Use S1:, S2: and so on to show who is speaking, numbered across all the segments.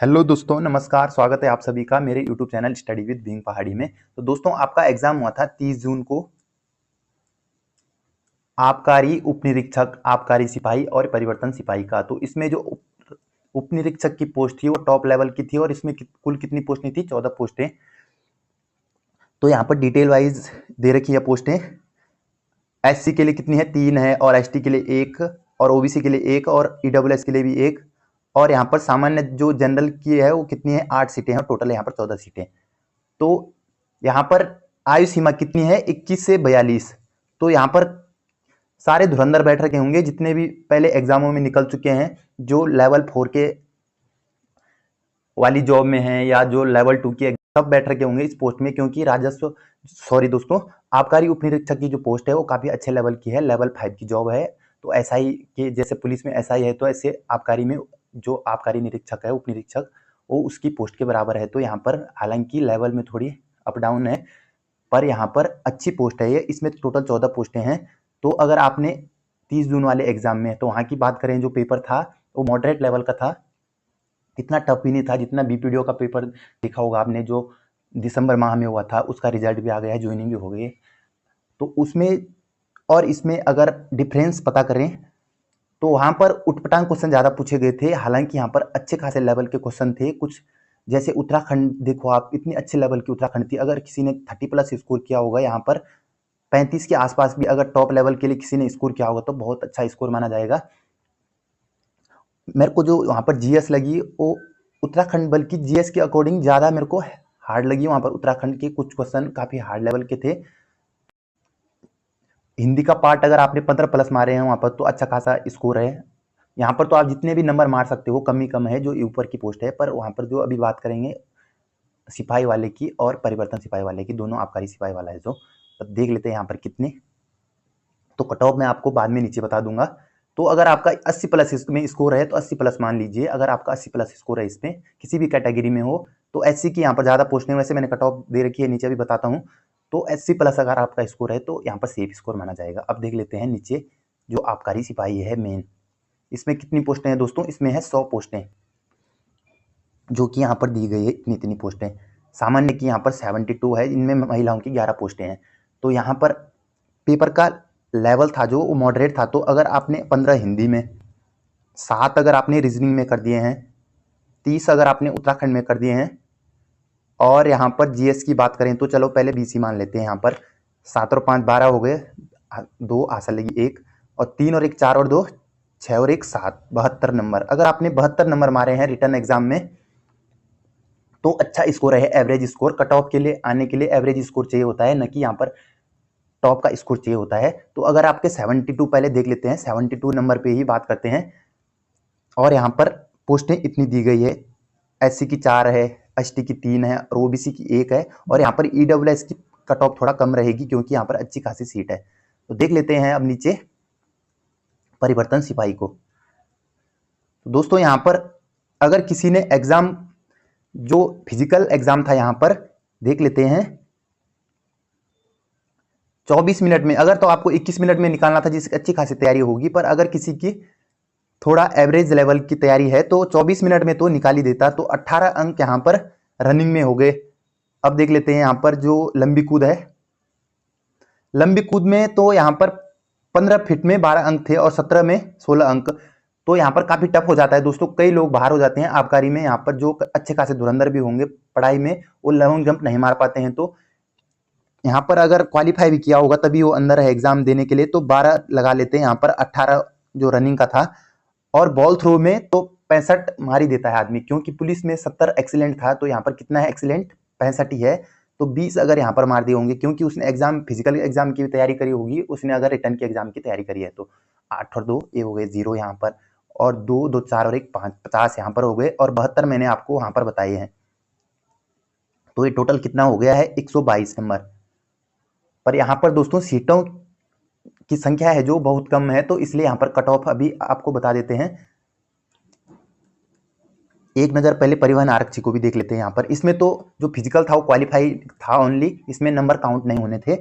S1: Hello दोस्तों, नमस्कार। स्वागत है आप सभी का मेरे YouTube channel study with being पहाड़ी में। तो दोस्तों, आपका एग्जाम हुआ था 30 जून को आबकारी उप निरीक्षक, आबकारी सिपाही और परिवर्तन सिपाही का। तो इसमें जो उप निरीक्षक की पोस्ट थी वो टॉप लेवल की थी और इसमें कुल कितनी पोस्टें थी? 14 पोस्टें। तो यहाँ पर डिटेल वाइज दे रखी है पोस्टें। एससी के लिए कितनी है? 3 है, और एसटी के लिए 1, और ओबीसी के लिए 1, और ईडब्ल्यूएस के लिए भी 1। और यहाँ पर सामान्य जो जनरल की है वो कितनी है? 8 सीटें हैं, टोटल यहाँ पर 14 सीटें। तो यहाँ पर आयु सीमा कितनी है? 21 से 42। तो यहाँ पर सारे धुरंधर बैठ रखे होंगे जितने भी पहले एग्जामों में निकल चुके हैं, जो लेवल 4 के वाली जॉब में हैं या जो लेवल 2 की, सब बैठ रखे होंगे इस पोस्ट में। क्योंकि दोस्तों, आबकारी उप निरीक्षक की जो पोस्ट है वो काफी अच्छे लेवल की है, लेवल 5 की जॉब है। तो एसआई के जैसे पुलिस में एसआई है, तो ऐसे आबकारी में जो आबकारी निरीक्षक है, उप निरीक्षक, वो उसकी पोस्ट के बराबर है। तो यहाँ पर हालांकि लेवल में थोड़ी अप डाउन है, पर यहाँ पर अच्छी पोस्ट है ये। इसमें टोटल 14 पोस्टें हैं। तो अगर आपने 30 जून वाले एग्जाम में, तो वहाँ की बात करें, जो पेपर था वो मॉडरेट लेवल का था, इतना टफ भी नहीं था जितना बीपीडीओ का पेपर देखा होगा आपने, जो दिसंबर माह में हुआ था। उसका रिजल्ट भी आ गया है, ज्वाइनिंग भी हो गई है। तो उसमें और इसमें अगर डिफरेंस पता करें तो वहां पर उटपटांग क्वेश्चन ज्यादा पूछे गए थे। हालांकि यहाँ पर अच्छे खासे लेवल के क्वेश्चन थे। कुछ जैसे उत्तराखंड देखो आप, इतनी अच्छे लेवल की उत्तराखंड थी। अगर किसी ने 30+ स्कोर किया होगा, यहाँ पर 35 के आसपास भी अगर टॉप लेवल के लिए किसी ने स्कोर किया होगा तो बहुत अच्छा स्कोर माना जाएगा। मेरे को जो वहां पर जीएस लगी वो उत्तराखंड, बल्कि जीएस के अकॉर्डिंग ज्यादा मेरे को हार्ड लगी। वहां पर उत्तराखंड के कुछ क्वेश्चन काफी हार्ड लेवल के थे। हिंदी का पार्ट अगर आपने 15+ मारे हैं वहां पर, तो अच्छा खासा स्कोर है। यहाँ पर तो आप जितने भी नंबर मार सकते हो, कम ही कम है जो ऊपर की पोस्ट है। पर वहां पर जो अभी बात करेंगे सिपाही वाले की और परिवर्तन सिपाही वाले की, दोनों आबकारी सिपाही वाला है जो, तो देख लेते हैं यहाँ पर कितने। तो कट ऑफ मैं आपको बाद में नीचे बता दूंगा। तो अगर आपका 80+ इसमें स्कोर है तो 80+ मान लीजिए। अगर आपका 80+ स्कोर है इसमें, किसी भी कैटेगरी में हो, तो एससी की यहाँ पर ज्यादा पोस्टें, वैसे मैंने कट ऑफ दे रखी है नीचे, भी बताता हूँ। तो 80+ अगर आपका स्कोर है तो यहाँ पर सेफ स्कोर माना जाएगा। अब देख लेते हैं नीचे, जो आबकारी सिपाही है मेन, इसमें कितनी पोस्टें हैं दोस्तों? इसमें है 100 पोस्टें, जो कि यहाँ पर दी गई है। इतनी इतनी पोस्टें। सामान्य की यहाँ पर 72 है, इनमें महिलाओं की 11 पोस्टें हैं। तो यहाँ पर पेपर का लेवल था जो वो मॉडरेट था। तो अगर आपने 15 हिंदी में, 7 अगर आपने रीजनिंग में कर दिए हैं, 30 अगर आपने उत्तराखंड में कर दिए हैं, और यहाँ पर जीएस की बात करें तो चलो पहले बीसी मान लेते हैं। यहाँ पर 7 और 5 12 हो गए, 2 आशा लगी 1, और 3 और 1 4, और 2 6, और 1 7, 72 नंबर। अगर आपने 72 नंबर मारे हैं रिटर्न एग्जाम में, तो अच्छा स्कोर है। एवरेज स्कोर कट ऑफ के लिए आने के लिए एवरेज स्कोर चाहिए होता है, न कि यहाँ पर टॉप का स्कोर चाहिए होता है। तो अगर आपके 72, पहले देख लेते हैं, 72 नंबर पे ही बात करते हैं। और यहाँ पर पोस्टें इतनी दी गई है, एससी की 4 है, एसटी की 3 है, और ओबीसी की 1 है। और यहाँ पर ईडब्ल्यूएस की कट ऑफ थोड़ा कम रहेगी, क्योंकि यहाँ पर अच्छी खासी सीट है। तो देख लेते हैं अब नीचे परिवर्तन सिपाही को। तो दोस्तों, यहाँ पर अगर किसी ने एग्जाम, जो फिजिकल एग्जाम था, यहाँ पर देख लेते हैं 24 मिनट में। अगर तो आपको 21 मिनट में निकालना था, जिसकी अच्छी खासी तैयारी होगी। पर अगर किसी की थोड़ा एवरेज लेवल की तैयारी है तो 24 मिनट में तो निकाल ही देता। तो 18 अंक यहाँ पर रनिंग में हो गए। अब देख लेते हैं यहाँ पर जो लंबी कूद है, लंबी कूद में तो यहाँ पर 15 फीट में 12 अंक थे और 17 में 16 अंक। तो यहाँ पर काफी टफ हो जाता है दोस्तों। कई लोग बाहर हो जाते हैं आबकारी में। यहाँ पर जो अच्छे खासे धुरंधर भी होंगे पढ़ाई में, वो लॉन्ग जंप नहीं मार पाते हैं। तो यहाँ पर अगर क्वालिफाई भी किया होगा तभी वो अंदर है एग्जाम देने के लिए। तो 12 लगा लेते हैं, यहाँ पर 18 जो रनिंग का था। और बॉल थ्रो में तो 65 मार ही देता है आदमी, क्योंकि पुलिस में 70 एक्सीलेंट था। तो यहाँ पर कितना है एक्सीलेंट? 65 ही है। तो 20 अगर यहाँ पर मार दिए होंगे, क्योंकि उसने एग्जाम, फिजिकल एग्जाम की तैयारी करी होगी, उसने अगर रिटर्न के एग्जाम की तैयारी करी है। तो 8 और 2 ये हो गए 0 यहाँ पर, और 2 2 4 और 1 5, 50 यहाँ पर हो गए, और 72 मैंने आपको वहां पर बताए हैं। तो ये टोटल कितना हो गया है? 122 नंबर। पर यहाँ पर दोस्तों सीटों की संख्या है जो बहुत कम है, तो इसलिए यहाँ पर कट ऑफ अभी आपको बता देते हैं। एक नज़र पहले परिवहन आरक्षी को भी देख लेते हैं। यहाँ पर इसमें तो जो फिजिकल था वो क्वालिफाई था ओनली, इसमें नंबर काउंट नहीं होने थे।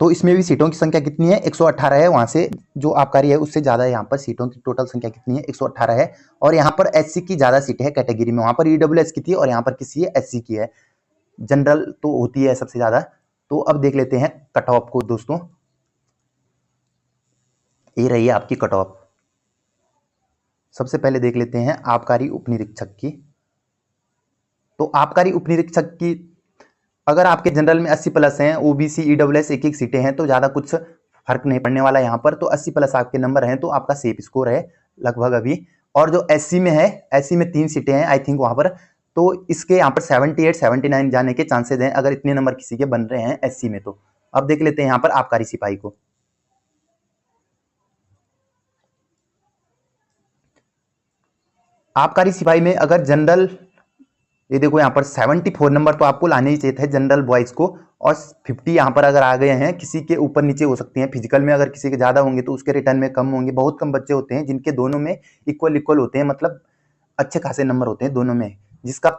S1: तो इसमें भी सीटों की संख्या कितनी है, 118 है। वहां से जो आबकारी है उससे ज्यादा है। यहाँ पर सीटों की टोटल संख्या कितनी है, 118 है। और यहाँ पर एससी की ज्यादा सीटें है कैटेगरी में, वहां पर ईडब्ल्यूएस की थी और यहाँ पर किसी है एससी की है। जनरल तो होती है सबसे ज्यादा। तो अब देख लेते हैं कट ऑफ को दोस्तों। ये रही है आपकी कट ऑफ। सबसे पहले देख लेते हैं आबकारी उपनिरीक्षक की। तो आबकारी उपनिरीक्षक की अगर आपके जनरल में 80 प्लस हैं, ओबीसी ईडब्ल्यूएस एक सीटें हैं, तो ज्यादा कुछ फर्क नहीं पड़ने वाला यहाँ पर। तो 80 प्लस आपके नंबर हैं तो आपका सेफ स्कोर है लगभग अभी। और जो एससी में है, एससी में 3 सीटें हैं आई थिंक वहां पर, तो इसके यहाँ पर 78 79 जाने के चांसेस हैं अगर इतने नंबर किसी के बन रहे हैं एससी में। तो अब देख लेते हैं यहाँ पर आबकारी सिपाही को। आबकारी सिपाही में अगर जनरल, ये देखो यहाँ पर 74 नंबर तो आपको लाने ही चाहिए थे जनरल बॉयज को। और 50 यहाँ पर अगर आ गए हैं, किसी के ऊपर नीचे हो सकती हैं फिजिकल में, अगर किसी के ज्यादा होंगे तो उसके रिटर्न में कम होंगे। बहुत कम बच्चे होते हैं जिनके दोनों में इक्वल होते हैं, मतलब अच्छे खासे नंबर होते हैं दोनों में। जिसका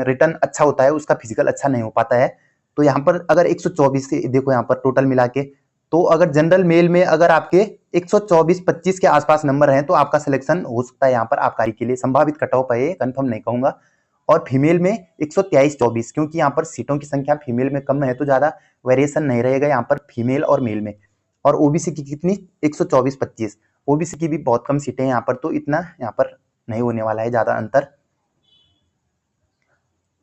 S1: रिटर्न अच्छा होता है उसका फिजिकल अच्छा नहीं हो पाता है। तो यहाँ पर अगर 124 से देखो यहाँ पर टोटल मिला के, तो अगर जनरल मेल में अगर आपके 124-25 के आसपास नंबर हैं तो आपका सिलेक्शन हो सकता है यहाँ पर आबकारी के लिए। संभावित कट ऑफ है ये, कंफर्म नहीं कहूंगा। और फीमेल में 123-24, क्योंकि यहाँ पर सीटों की संख्या फीमेल में कम है तो ज्यादा वेरिएशन नहीं रहेगा यहाँ पर फीमेल और मेल में। और ओबीसी की कितनी, 124-25। ओबीसी की भी बहुत कम सीटें हैं यहाँ पर, तो इतना यहाँ पर नहीं होने वाला है ज्यादा अंतर।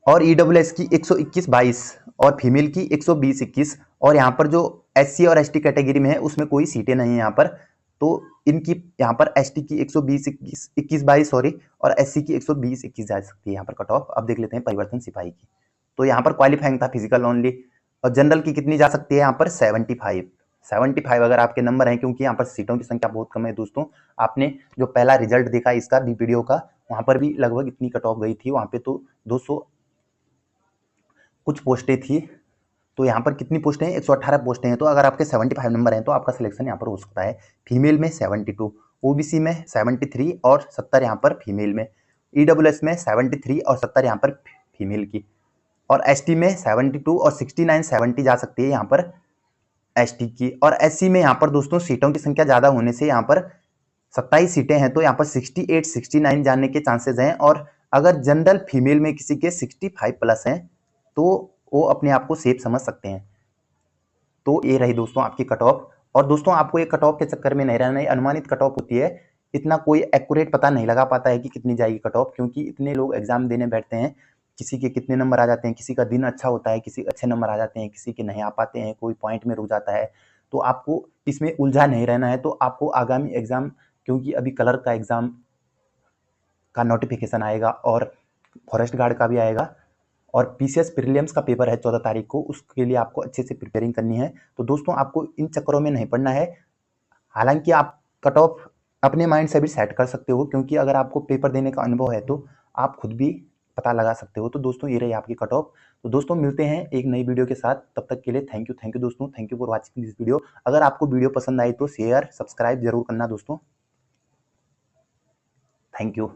S1: और ईडब्ल्यूएस की 121-22 और फीमेल की 120-21। और यहाँ पर जो एससी और एसटी कैटेगरी में है उसमें कोई सीटें नहीं है यहाँ पर। तो इनकी यहाँ पर एसटी की 120-21-22 सॉरी, और एससी की 120-21 जा सकती है यहाँ पर कट ऑफ। अब देख लेते हैं परिवर्तन सिपाही की। तो यहाँ पर क्वालिफाइंग था फिजिकल ओनली। और जनरल की कितनी जा सकती है यहाँ पर, 75 अगर आपके नंबर हैं, क्योंकि यहाँ पर सीटों की संख्या बहुत कम है दोस्तों। आपने जो पहला रिजल्ट देखा इसका वीडियो का, वहां पर भी लगभग इतनी कट ऑफ गई थी। वहां पे तो 200 कुछ पोस्टें थी। तो यहाँ पर कितनी पोस्टें हैं, 118 पोस्टें हैं। तो अगर आपके 75 नंबर हैं तो आपका सिलेक्शन यहाँ पर हो सकता है। फीमेल में 72, ओबीसी में 73 और 70 यहाँ पर फीमेल में, ईडब्ल्यूएस में 73 और 70 यहाँ पर फीमेल की, और एसटी में 72 और 69-70 जा सकती है यहाँ पर एसटी की। और एससी में यहाँ पर दोस्तों सीटों की संख्या ज्यादा होने से यहाँ पर 27 सीटें हैं तो यहाँ पर 68-69 जाने के चांसेस हैं। और अगर जनरल फीमेल में किसी के 65 प्लस हैं तो वो अपने आप को सेफ समझ सकते हैं। तो ये रही दोस्तों आपकी कट ऑफ। और दोस्तों आपको ये कट ऑफ के चक्कर में नहीं रहना है, अनुमानित कट ऑफ होती है। इतना कोई एक्यूरेट पता नहीं लगा पाता है कि कितनी जाएगी कट ऑफ, क्योंकि इतने लोग एग्जाम देने बैठते हैं। किसी के कितने नंबर आ जाते हैं, किसी का दिन अच्छा होता है, किसी अच्छे नंबर आ जाते हैं, किसी के नहीं आ पाते हैं, कोई पॉइंट में रुक जाता है। तो आपको इसमें उलझा नहीं रहना है। तो आपको आगामी एग्जाम, क्योंकि अभी कलर का एग्जाम का नोटिफिकेशन आएगा और फॉरेस्ट गार्ड का भी आएगा, और पीसीएस प्रीलिम्स का पेपर है 14 तारीख को, उसके लिए आपको अच्छे से प्रिपेयरिंग करनी है। तो दोस्तों आपको इन चक्करों में नहीं पड़ना है। हालांकि आप कट ऑफ अपने माइंड से भी सेट कर सकते हो, क्योंकि अगर आपको पेपर देने का अनुभव है तो आप खुद भी पता लगा सकते हो। तो दोस्तों ये रही आपकी कट ऑफ। तो दोस्तों मिलते हैं एक नई वीडियो के साथ, तब तक के लिए थैंक यू दोस्तों, thank you for watching this video. अगर आपको वीडियो पसंद आई तो शेयर सब्सक्राइब जरूर करना दोस्तों। Thank you.